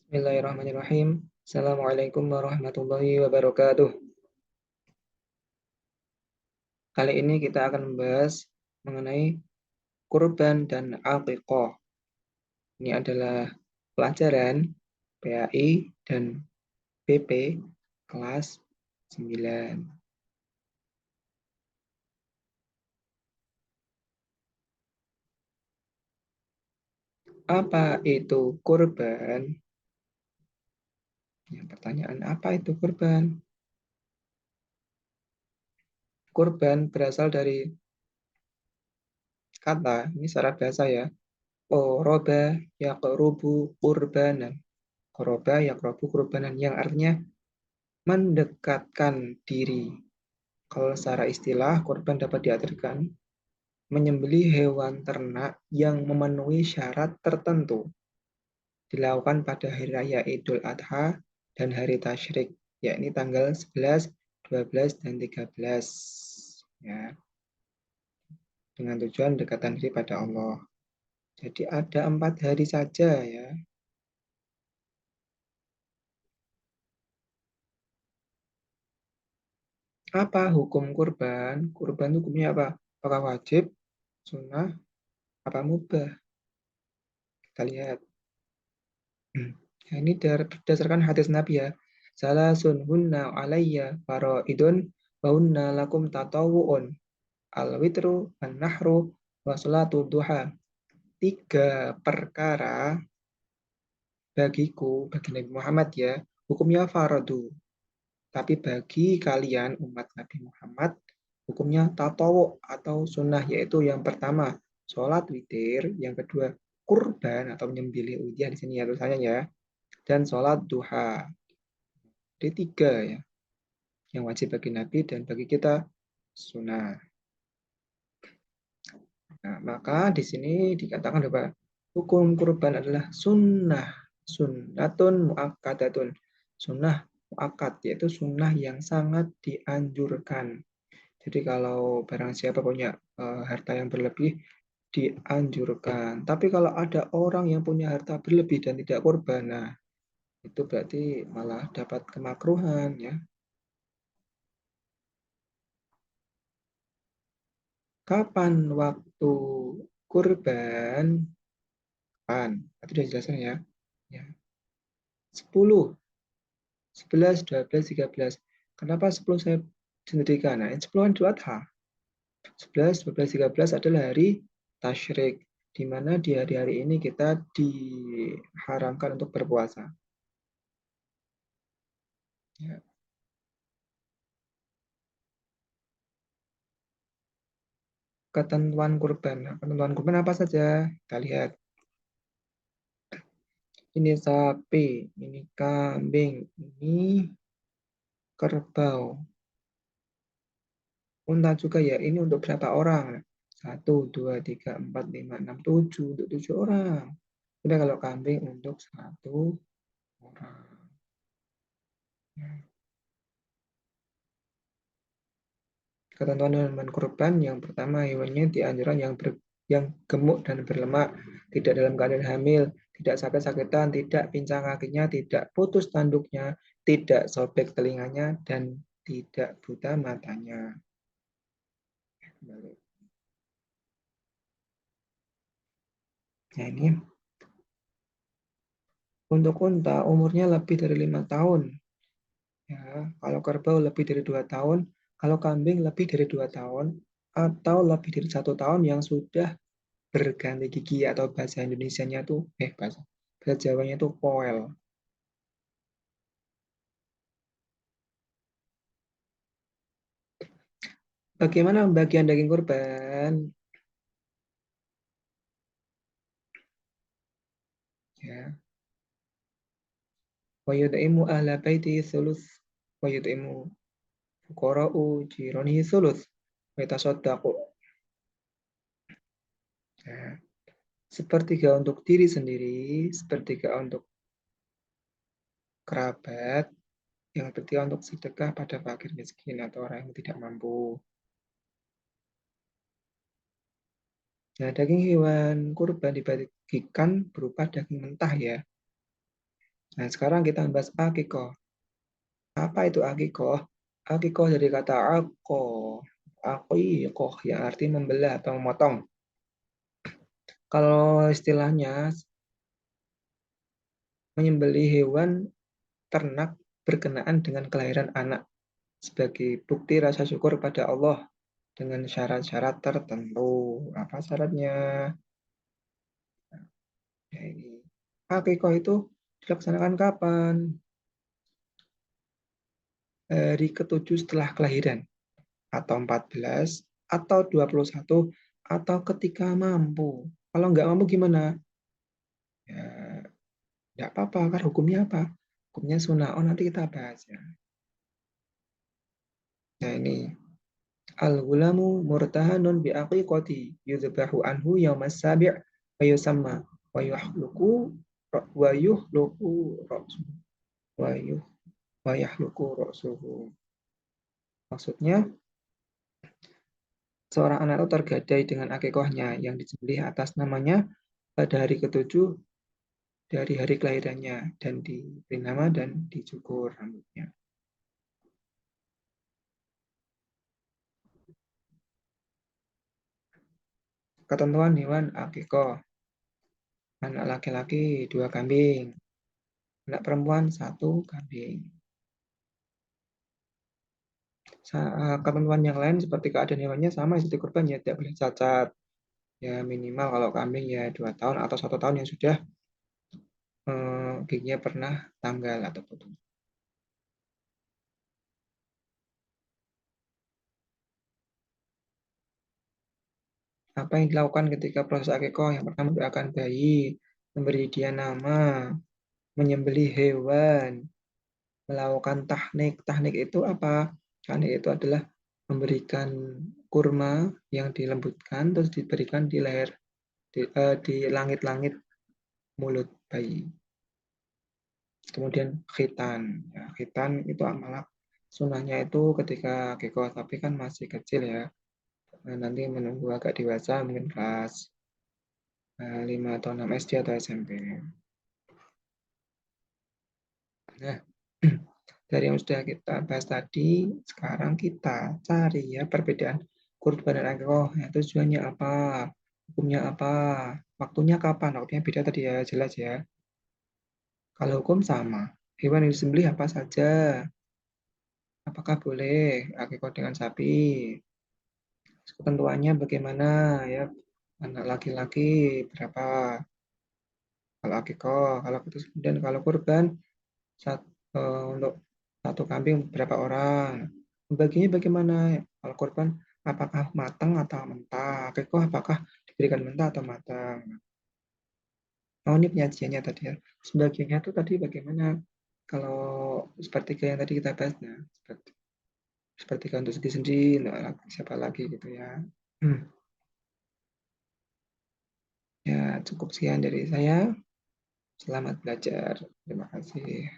Bismillahirrahmanirrahim. Assalamualaikum warahmatullahi wabarakatuh. Kali ini kita akan membahas mengenai kurban dan aqiqah. Ini adalah pelajaran PAI dan BP kelas 9. Apa itu kurban? Pertanyaan, apa itu kurban? Kurban berasal dari kata, ini secara bahasa ya, qoroba yaqrubu kurbanan. Qoroba yaqrubu kurbanan, yang artinya mendekatkan diri. Kalau secara istilah, kurban dapat diartikan menyembelih hewan ternak yang memenuhi syarat tertentu, dilakukan pada hari raya Idul Adha dan hari Tasyrik, yakni tanggal 11, 12, dan 13. Ya, dengan tujuan dekatan diri pada Allah. Jadi ada 4 hari saja ya. Apa hukum kurban? Kurban hukumnya apa? Apakah wajib, sunnah, apa mubah? Kita lihat. Ya, ini berdasarkan hadis Nabi ya. Salasun hunna alayya faraidun wa hunna lakum tatawu'un. Al-witru, an-nahru, wa salatu duha. 3 perkara bagiku, bagi Nabi Muhammad ya, hukumnya faradu. Tapi bagi kalian umat Nabi Muhammad, hukumnya tatawu atau sunnah, yaitu yang pertama sholat witir, yang kedua kurban atau menyembelih udhiyah di sini ya tulisannya ya, dan sholat duha. Jadi 3 ya, yang wajib bagi Nabi dan bagi kita sunnah. Nah, maka di sini dikatakan bahwa hukum kurban adalah sunnah, sunnatun muakkadatun, sunnah muakkad, yaitu sunnah yang sangat dianjurkan. Jadi kalau barang siapa punya harta yang berlebih, dianjurkan. Tapi kalau ada orang yang punya harta berlebih dan tidak kurban, nah itu berarti malah dapat kemakruhan ya. Kapan waktu kurban? Kapan? Itu sudah jelaskan ya. Ya. 10, 11, 12, 13. Kenapa 10 saya sendirikan? Nah, 10 kan Idul Adha. 11, 12, 13 adalah hari tasyrik, di mana di hari-hari ini kita diharamkan untuk berpuasa. Ya. Ketentuan kurban. Nah, ketentuan kurban apa saja? Kita lihat. Ini sapi, ini kambing, ini kerbau. Unta juga ya, ini untuk berapa orang? 1, 2, 3, 4, 5, 6, 7. Untuk 7 orang. Udah kalau kambing untuk 1 orang. Ketentuan hewan kurban yang pertama, hewannya dianjurkan yang gemuk dan berlemak, tidak dalam keadaan hamil, tidak sakit-sakitan, tidak pincang kakinya, tidak putus tanduknya, tidak sobek telinganya, dan tidak buta matanya. Nah ini untuk unta umurnya lebih dari 5 tahun. Ya, kalau kerbau lebih dari 2 tahun, kalau kambing lebih dari 2 tahun, atau lebih dari 1 tahun yang sudah berganti gigi, atau bahasa Indonesianya tuh bahasa Jawanya tuh poel. Bagaimana pembagian daging kurban? Ya, wa yud'imu ahla baiti thuluth wa yud'imu fuqara'u jiranihi thuluth wa yatasaddaqu. Ya, sepertiga untuk diri sendiri, sepertiga untuk kerabat, yang ketiga untuk sedekah pada fakir miskin atau orang yang tidak mampu. Nah, daging hewan kurban dibagikan berupa daging mentah ya. Nah, sekarang kita bahas akikoh. Apa itu akikoh? Akikoh dari kata akikoh yang arti membelah atau memotong. Kalau istilahnya menyembelih hewan ternak berkenaan dengan kelahiran anak sebagai bukti rasa syukur pada Allah dengan syarat-syarat tertentu. Apa syaratnya? Ya ini. Akikoh itu dilaksanakan kapan? Hari ketujuh setelah kelahiran, atau 14, atau 21, atau ketika mampu. Kalau nggak mampu gimana? Ya, nggak apa-apa, kan hukumnya apa? Hukumnya sunnah. Oh, nanti kita bahas ya. Nah, ini. Al-gulamu murtahanun bi aqiqati yudhbahu anhu yawmas sabi' wa yusamma wa yuhluku wa yuhluku ra'suhu wa yuh wa yahluku ra'suhu. Maksudnya seorang anak itu tergadai dengan akikohnya yang disembelih atas namanya pada hari ketujuh dari hari kelahirannya dan diberi nama dan dicukur rambutnya. Ketentuan hewan akikoh. Anak laki-laki 2 kambing, anak perempuan 1 kambing. Ketentuan yang lain seperti keadaan hewannya sama seperti kurban ya tidak boleh cacat. Ya minimal kalau kambing ya 2 tahun atau 1 tahun yang sudah giginya pernah tanggal atau putus. Apa yang dilakukan ketika proses akikoh? Yang pertama mendoakan bayi, memberi dia nama, menyembelih hewan, melakukan tahnik. Tahnik itu apa? Tahnik itu adalah memberikan kurma yang dilembutkan terus diberikan di leher di langit-langit mulut bayi. Kemudian khitan. Ya, khitan itu amalak sunahnya itu ketika akikoh, tapi kan masih kecil ya. Nah, nanti menunggu agak dewasa mungkin kelas 5 atau 6 SD atau SMP. Nah, dari yang sudah kita bahas tadi, sekarang kita cari ya perbedaan kurban dan akikoh. Ya, tujuannya apa? Hukumnya apa? Waktunya kapan? Waktunya beda tadi ya, jelas ya. Kalau hukum sama. Hewan yang disembelih apa saja? Apakah boleh akikoh dengan sapi? Ketentuannya bagaimana ya? Anak laki-laki berapa? Kalau akikoh, kalau putus kemudian kalau kurban untuk 1 kambing berapa orang? Baginya bagaimana? Kalau kurban apakah matang atau mentah? Akikoh apakah diberikan mentah atau matang? Oh ini penyajiannya tadi ya. Sebagiannya tuh tadi bagaimana? Kalau sepertiga yang tadi kita bahas, nah, sepertiga untuk sendiri-sendiri, siapa lagi gitu ya. Ya, cukup sekian dari saya. Selamat belajar. Terima kasih.